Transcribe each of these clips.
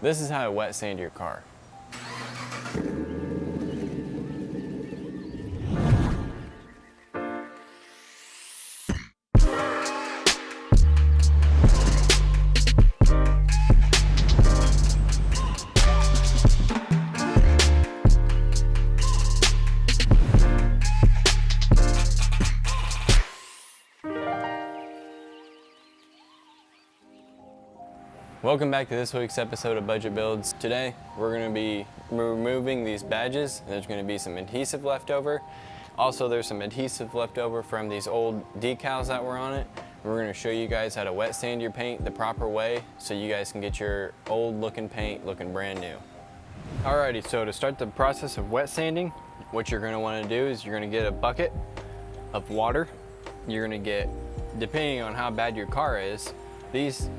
This is how I wet sand your car. Welcome back to this week's episode of Budget Builds. Today, we're going to be removing these badges. There's going to be some adhesive left over. Also, there's some adhesive left over from these old decals that were on it. We're going to show you guys how to wet sand your paint the proper way so you guys can get your old looking paint looking brand new. Alrighty, so to start the process of wet sanding, what you're going to want to do is you're going to get a bucket of water. You're going to get, depending on how bad your car is, these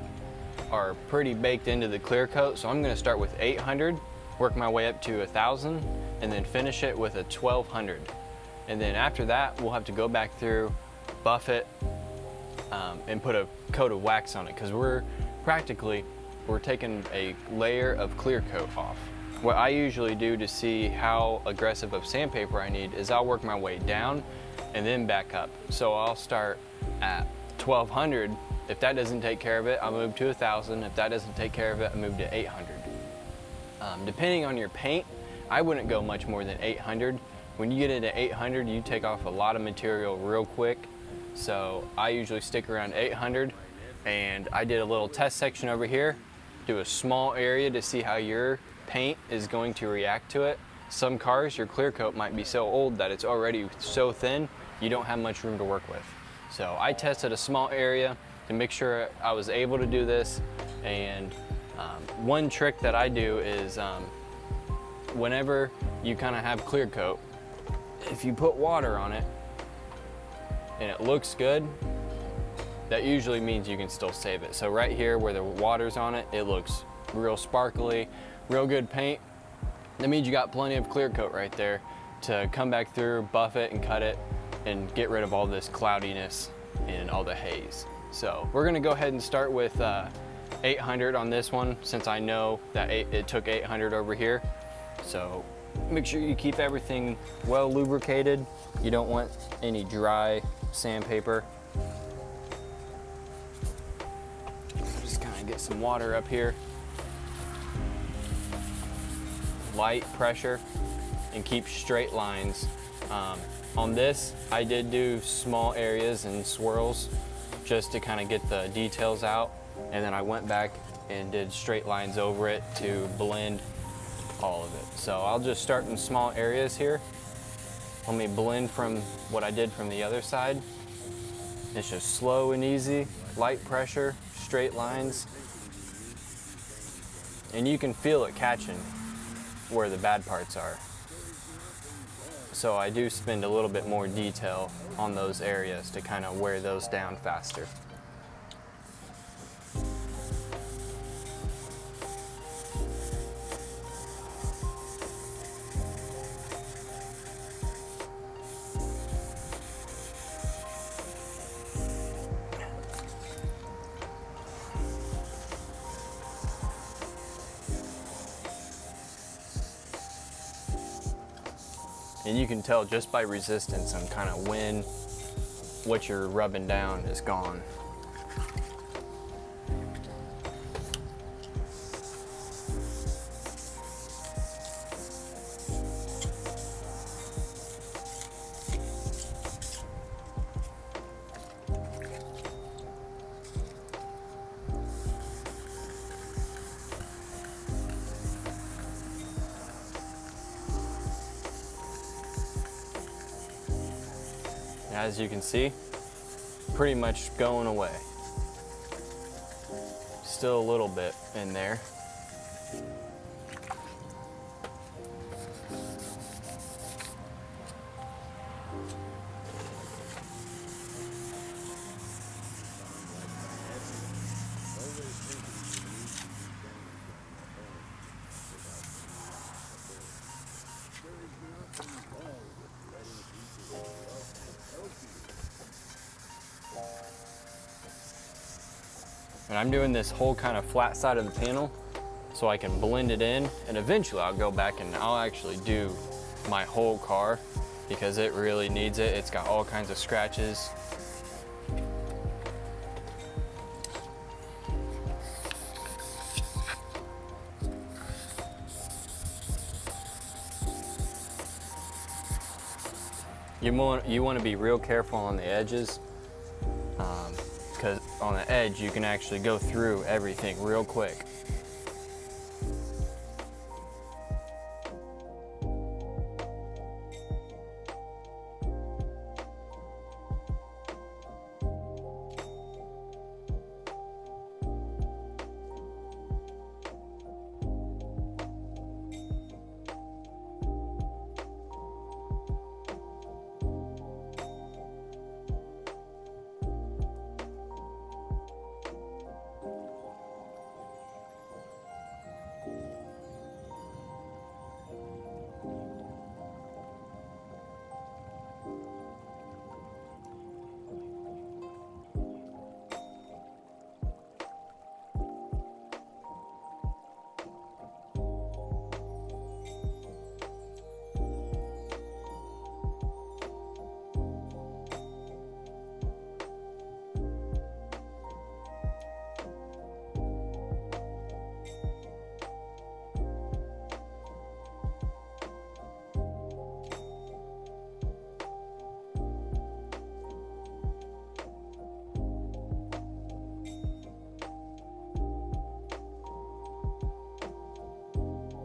are pretty baked into the clear coat, so I'm going to start with 800, work my way up to 1,000, and then finish it with a 1,200. And then after that, we'll have to go back through, buff it, and put a coat of wax on it, because we're taking a layer of clear coat off. What I usually do to see how aggressive of sandpaper I need is I'll work my way down and then back up. So I'll start at 1,200. If that doesn't take care of it, I'll move to 1,000. If that doesn't take care of it, I move to 800. Depending on your paint, I wouldn't go much more than 800. When you get into 800, you take off a lot of material real quick. So I usually stick around 800, and I did a little test section over here, do a small area to see how your paint is going to react to it. Some cars, your clear coat might be so old that it's already so thin, you don't have much room to work with. So I tested a small area to make sure I was able to do this. And one trick that I do is whenever you kind of have clear coat, if you put water on it and it looks good, that usually means you can still save it. So right here where the water's on it, it looks real sparkly, real good paint. That means you got plenty of clear coat right there to come back through, buff it and cut it and get rid of all this cloudiness and all the haze. So we're gonna go ahead and start with 800 on this one, since I know that it took 800 over here. So make sure you keep everything well lubricated. You don't want any dry sandpaper. Just kind of get some water up here. Light pressure and keep straight lines. On this, I did do small areas and swirls just to kind of get the details out, and then I went back and did straight lines over it to blend all of it. So I'll just start in small areas here. Let me blend from what I did from the other side. It's just slow and easy, light pressure, straight lines, and you can feel it catching where the bad parts are. So I do spend a little bit more detail on those areas to kind of wear those down faster. And you can tell just by resistance on kind of when what you're rubbing down is gone. As you can see, pretty much going away. Still a little bit in there. And I'm doing this whole kind of flat side of the panel so I can blend it in, and eventually I'll go back and I'll actually do my whole car because it really needs it. It's got all kinds of scratches. You want to be real careful on the edges, because on the edge you can actually go through everything real quick.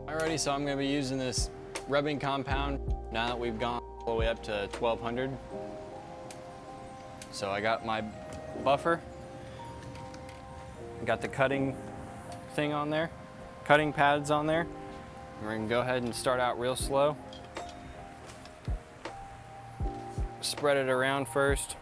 Alrighty, so I'm going to be using this rubbing compound now that we've gone all the way up to 1200. So I got my buffer, got the cutting thing on there, cutting pads on there. We're going to go ahead and start out real slow. Spread it around first.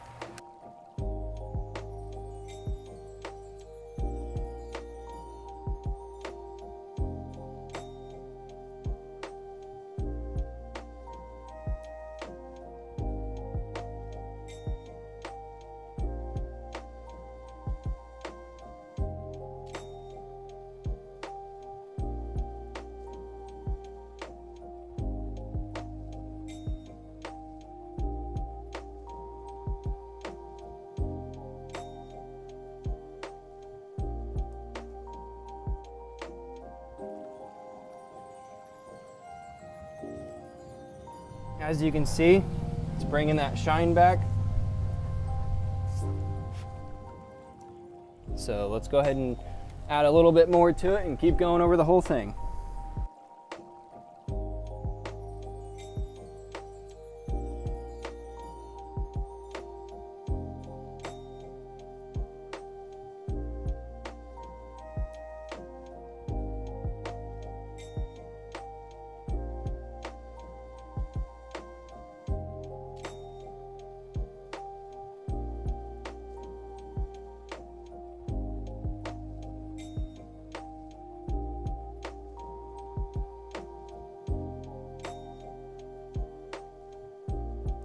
As you can see, it's bringing that shine back. So let's go ahead and add a little bit more to it and keep going over the whole thing.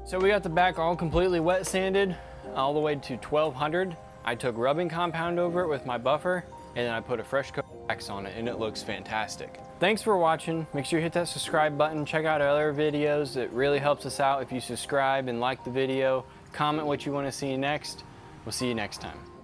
So we got the back all completely wet sanded all the way to 1200. I took rubbing compound over it with my buffer, and then I put a fresh coat of wax on it, and it looks fantastic. Thanks for watching. Make sure you hit that subscribe button. Check out our other videos. It really helps us out if you subscribe and like the video. Comment what you want to see next. We'll see you next time.